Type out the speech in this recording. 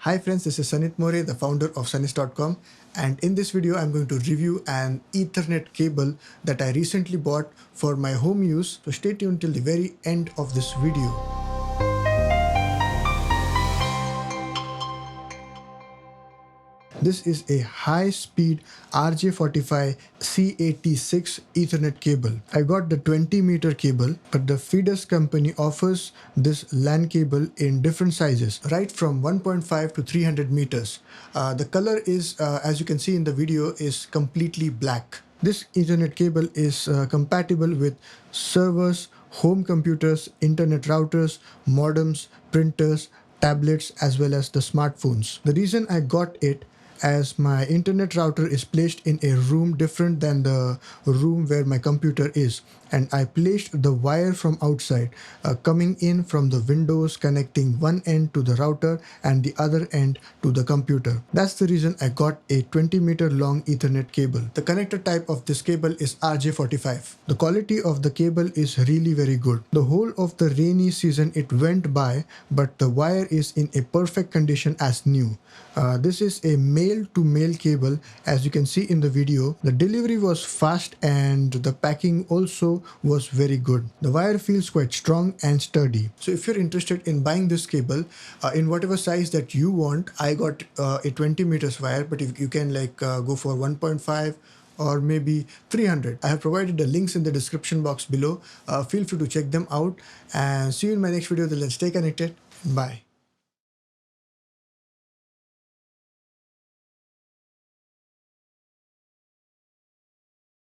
Hi friends, this is Sanit More, the founder of Sanis.com, and in this video I'm going to review an Ethernet cable that I recently bought for my home use, so stay tuned till the very end of this video. This is a high-speed RJ45 C86 Ethernet cable. I got the 20-meter cable, but the Fidus company offers this LAN cable in different sizes, right from 1.5 to 300 meters. The color is, as you can see in the video, is completely black. This Ethernet cable is compatible with servers, home computers, internet routers, modems, printers, tablets, as well as the smartphones. The reason I got it, as my internet router is placed in a room different than the room where my computer is, and I placed the wire from outside coming in from the windows, connecting one end to the router and the other end to the computer. That's the reason I got a 20-meter long Ethernet cable. The connector type of this cable is RJ45. The quality of the cable is really very good. The whole of the rainy season it went by, but the wire is in a perfect condition as new. This is a male to male cable. As you can see in the video, the delivery was fast and the packing also was very good. The wire feels quite strong and sturdy. So if you're interested in buying this cable in whatever size that you want, I got a 20 meters wire, but if you can go for 1.5 or maybe 300. I have provided the links in the description box below. Feel free to check them out, and see you in my next video. Then let's stay connected. Bye.